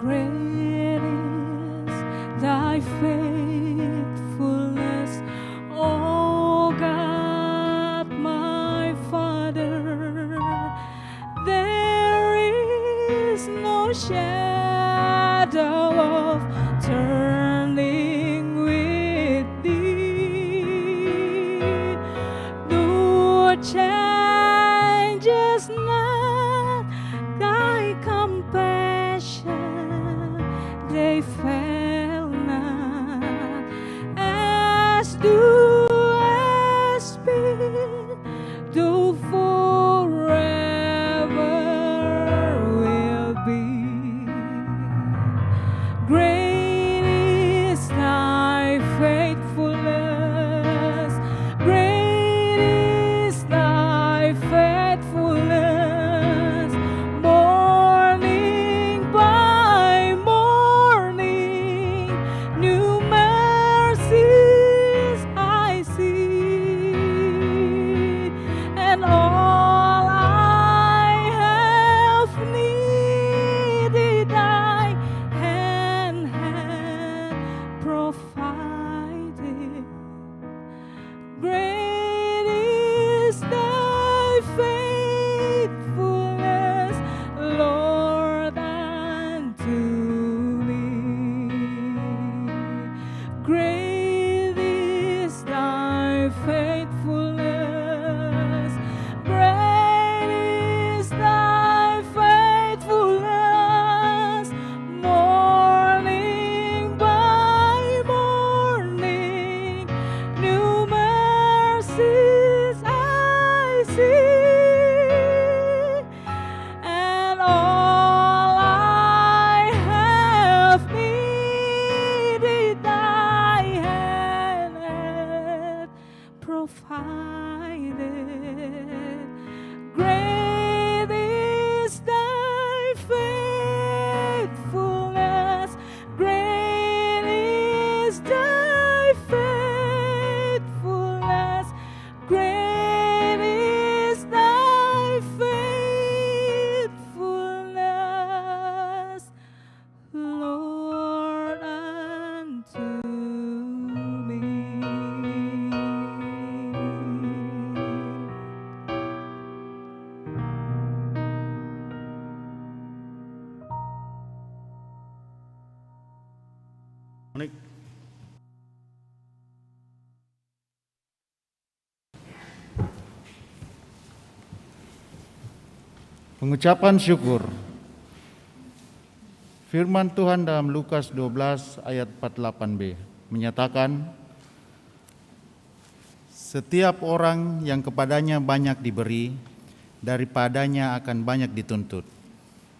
Great is thy faithfulness, O God, my Father. There is no shadow of turning with thee. Thou changes not, thy compassion they fail not. As thou hast been, thou forever will be. Great is thy faithfulness, great is thy faithfulness. Morning by morning, new mercies I see, and all I have needed thy hand hath provided. Great is thy faithfulness, Lord, unto me. Great is thy faithfulness, great is thy faithfulness. Morning by morning, new mercies I see, and all I have needed thy hand hath provided. Great is thy faithfulness, great is thy faithfulness, great is thy faithfulness, Lord, unto me. Monik. Pengucapan syukur. Firman Tuhan dalam Lukas 12 ayat 48b menyatakan, setiap orang yang kepadanya banyak diberi, daripadanya akan banyak dituntut.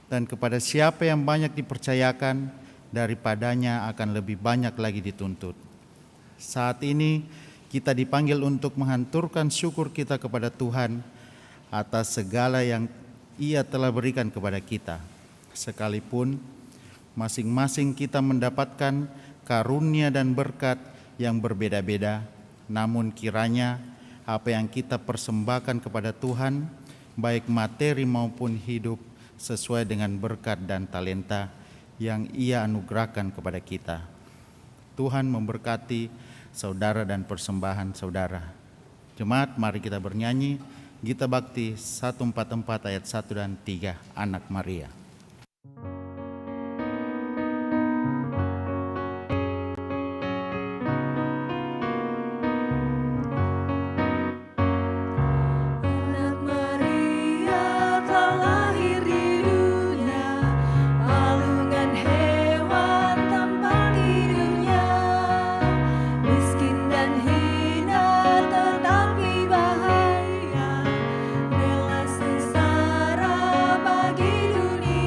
Dan kepada siapa yang banyak dipercayakan, daripadanya akan lebih banyak lagi dituntut. Saat ini kita dipanggil untuk menghanturkan syukur kita kepada Tuhan atas segala yang Ia telah berikan kepada kita. Sekalipun masing-masing kita mendapatkan karunia dan berkat yang berbeda-beda, namun kiranya apa yang kita persembahkan kepada Tuhan, baik materi maupun hidup, sesuai dengan berkat dan talenta yang Ia anugerahkan kepada kita. Tuhan memberkati saudara dan persembahan saudara. Jemaat, mari kita bernyanyi Gita Bakti 144 ayat 1 dan 3, Anak Maria. Anak Maria telah lahir di dunia, palungan hewan tampak di dunia, miskin dan hina tetapi bahagia, rela sengsara bagi dunia.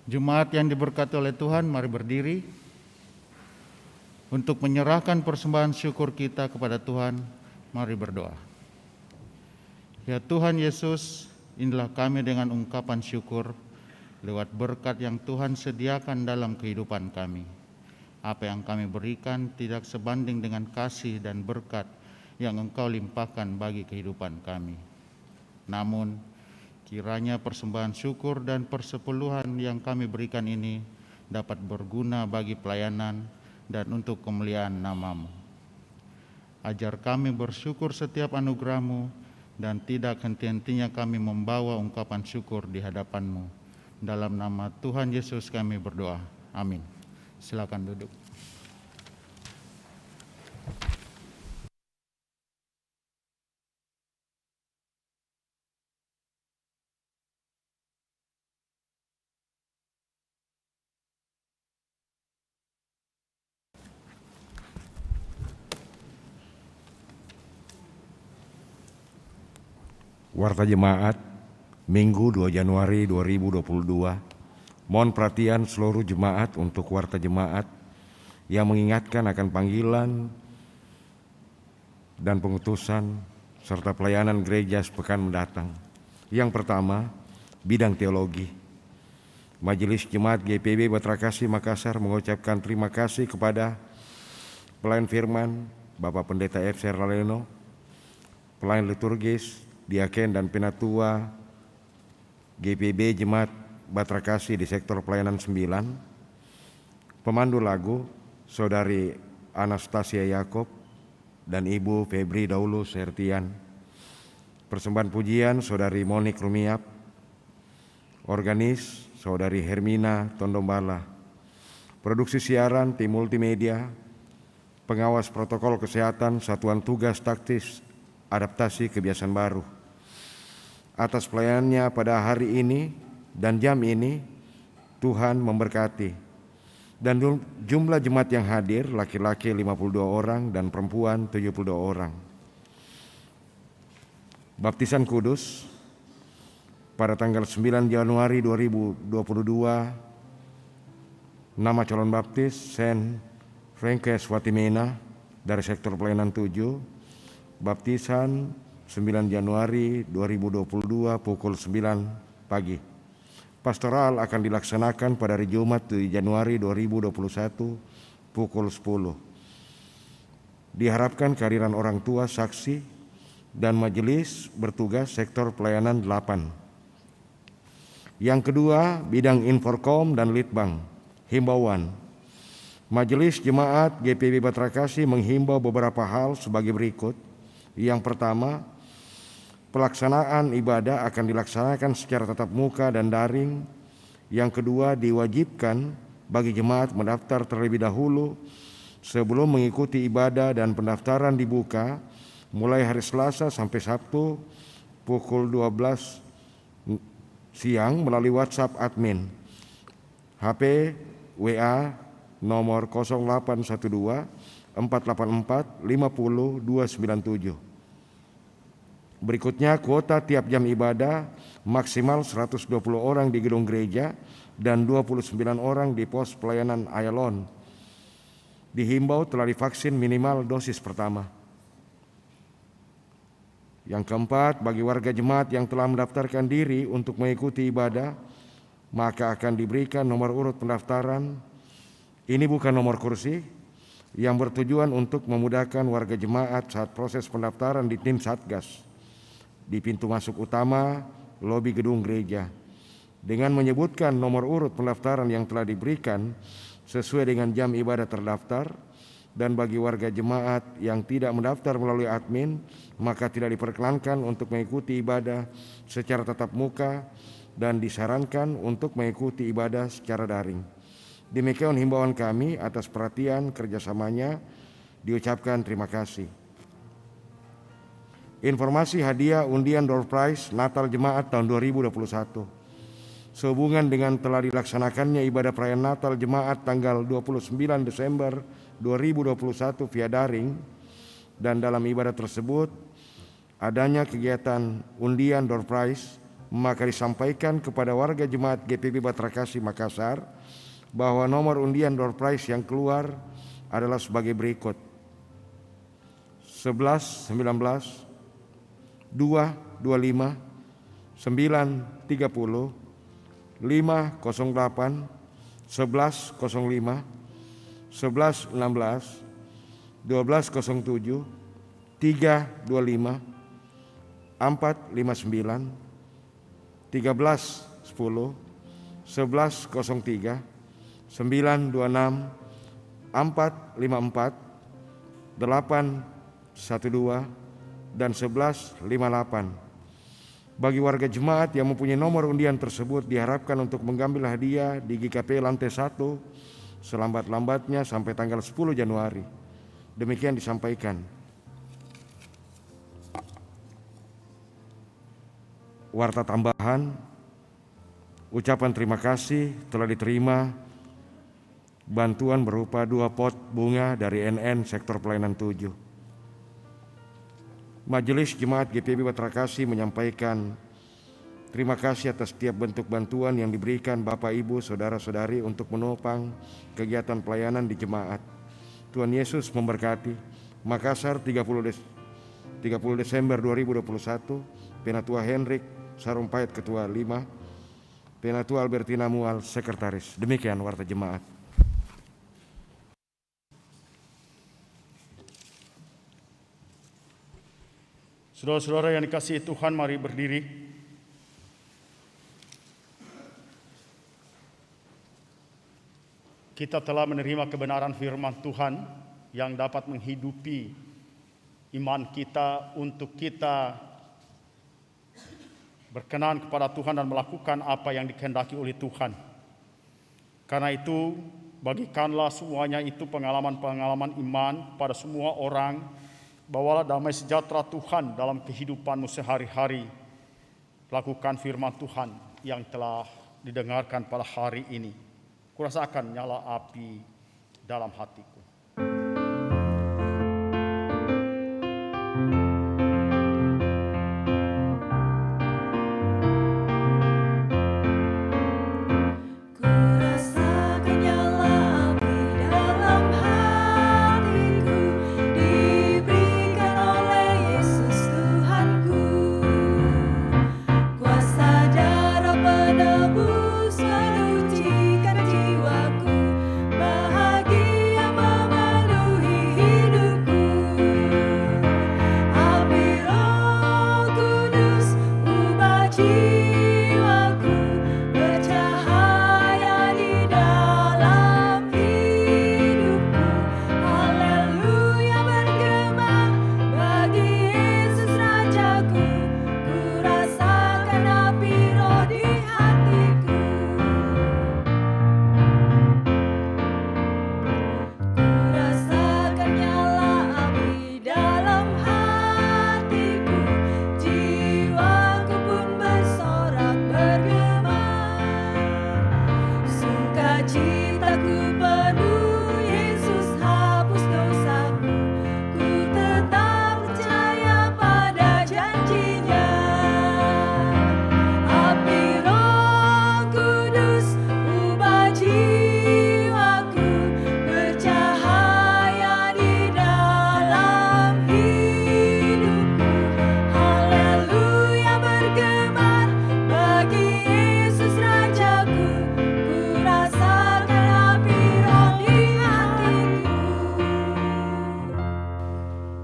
Jemaat yang diberkati oleh Tuhan, mari berdiri untuk menyerahkan persembahan syukur kita kepada Tuhan. Mari berdoa. Ya Tuhan Yesus, inilah kami dengan ungkapan syukur lewat berkat yang Tuhan sediakan dalam kehidupan kami. Apa yang kami berikan tidak sebanding dengan kasih dan berkat yang Engkau limpahkan bagi kehidupan kami. Namun, kiranya persembahan syukur dan persepuluhan yang kami berikan ini dapat berguna bagi pelayanan dan untuk kemuliaan nama-Mu. Ajar kami bersyukur setiap anugerah-Mu dan tidak henti-hentinya kami membawa ungkapan syukur di hadapan-Mu. Dalam nama Tuhan Yesus kami berdoa. Amin. Silakan duduk. Warta Jemaat, Minggu 2 Januari 2022. Mohon perhatian seluruh jemaat untuk Warta Jemaat yang mengingatkan akan panggilan dan pengutusan serta pelayanan gereja sepekan mendatang. Yang pertama, bidang teologi. Majelis Jemaat GPB Batrakasi Makassar mengucapkan terima kasih kepada pelayan firman Bapak Pendeta F. Serlaleno, pelayan liturgis, diaken dan penatua GPB Jemaat Batrakasi di sektor pelayanan 9, pemandu lagu Saudari Anastasia Yakob dan Ibu Febri Daulus Hertian, persembahan pujian Saudari Monik Rumiap, organis Saudari Hermina Tondombala, produksi siaran tim multimedia, pengawas protokol kesehatan Satuan Tugas Taktis Adaptasi Kebiasaan Baru. Atas pelayanannya pada hari ini dan jam ini, Tuhan memberkati. Dan jumlah jemaat yang hadir, laki-laki 52 orang dan perempuan 72 orang. Baptisan kudus pada tanggal 9 Januari 2022, nama calon baptis Sen Frankes Watimena dari sektor pelayanan 7, baptisan 9 Januari 2022 pukul 9 pagi. Pastoral akan dilaksanakan pada hari Jumat 7 Januari 2021 pukul 10. Diharapkan kehadiran orang tua, saksi, dan majelis bertugas sektor pelayanan 8. Yang kedua, bidang Inforkom dan Litbang. Himbauan. Majelis Jemaat GPB Batrakasi menghimbau beberapa hal sebagai berikut. Yang pertama, pelaksanaan ibadah akan dilaksanakan secara tatap muka dan daring. Yang kedua, diwajibkan bagi jemaat mendaftar terlebih dahulu sebelum mengikuti ibadah, dan pendaftaran dibuka mulai hari Selasa sampai Sabtu pukul 12 siang melalui WhatsApp admin, HP, WA nomor 0812 484 50 297. Berikutnya, kuota tiap jam ibadah maksimal 120 orang di gedung gereja dan 29 orang di pos pelayanan Ayalon. Dihimbau telah divaksin minimal dosis pertama. Yang keempat, bagi warga jemaat yang telah mendaftarkan diri untuk mengikuti ibadah, maka akan diberikan nomor urut pendaftaran. Ini bukan nomor kursi, yang bertujuan untuk memudahkan warga jemaat saat proses pendaftaran di tim Satgas di pintu masuk utama lobi gedung gereja, dengan menyebutkan nomor urut pendaftaran yang telah diberikan sesuai dengan jam ibadah terdaftar. Dan bagi warga jemaat yang tidak mendaftar melalui admin, maka tidak diperkenankan untuk mengikuti ibadah secara tatap muka dan disarankan untuk mengikuti ibadah secara daring. Demikian himbauan kami. Atas perhatian kerjasamanya diucapkan terima kasih. Informasi hadiah undian door prize Natal Jemaat tahun 2021. Sehubungan dengan telah dilaksanakannya ibadah perayaan Natal Jemaat tanggal 29 Desember 2021 via daring, dan dalam ibadah tersebut adanya kegiatan undian door prize maka disampaikan kepada warga jemaat GPB Batrakasi Makassar bahwa nomor undian door prize yang keluar adalah sebagai berikut: 11 19, 2 25, 9 30, 5 08, 11 05, 11 16, 12 07, 3 25, 4 59, 13 10, 11 03, 9 26, 4 54, 8 12, dan 11 58. Bagi warga jemaat yang mempunyai nomor undian tersebut diharapkan untuk mengambil hadiah di GKP lantai 1 selambat-lambatnya sampai tanggal 10 Januari. Demikian disampaikan. Warta tambahan, ucapan terima kasih telah diterima bantuan berupa 2 pot bunga dari NN Sektor Pelayanan 7. Majelis Jemaat GPB Batrakasi menyampaikan terima kasih atas setiap bentuk bantuan yang diberikan Bapak Ibu Saudara-saudari untuk menopang kegiatan pelayanan di jemaat. Tuhan Yesus memberkati. Makassar 30 Desember 2021, Penatua Hendrik Sarumpait Ketua 5, Penatua Albertina Mual Sekretaris. Demikian warta jemaat. Saudara-saudara yang dikasihi Tuhan, mari berdiri. Kita telah menerima kebenaran firman Tuhan yang dapat menghidupi iman kita untuk kita berkenan kepada Tuhan dan melakukan apa yang dikehendaki oleh Tuhan. Karena itu, bagikanlah semuanya itu pengalaman-pengalaman iman pada semua orang. Bawalah damai sejahtera Tuhan dalam kehidupanmu sehari-hari. Lakukan firman Tuhan yang telah didengarkan pada hari ini. Kurasakan nyala api dalam hatiku.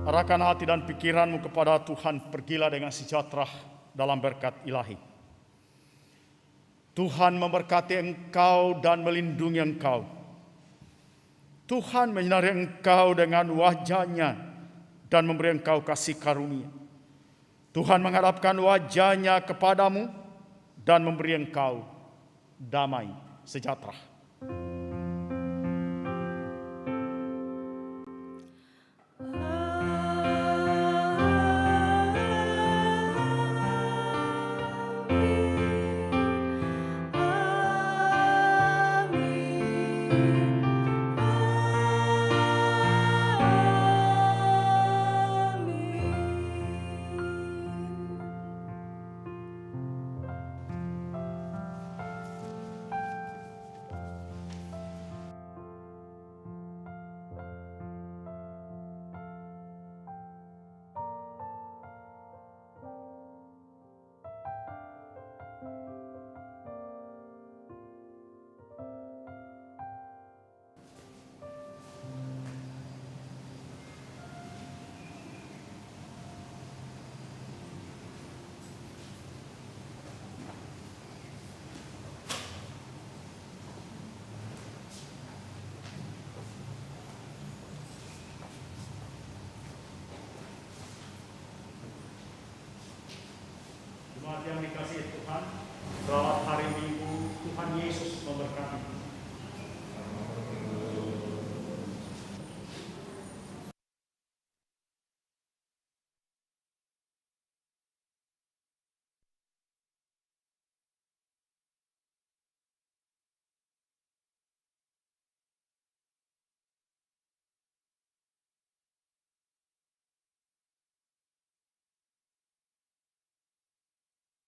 Arahkan hati dan pikiranmu kepada Tuhan, pergilah dengan sejahtera dalam berkat ilahi. Tuhan memberkati engkau dan melindungi engkau. Tuhan menyinari engkau dengan wajah-Nya dan memberi engkau kasih karunia. Tuhan menghadapkan wajah-Nya kepadamu dan memberi engkau damai sejahtera. yang dikasihi Tuhan, selamat hari Minggu, Tuhan Yesus memberkati.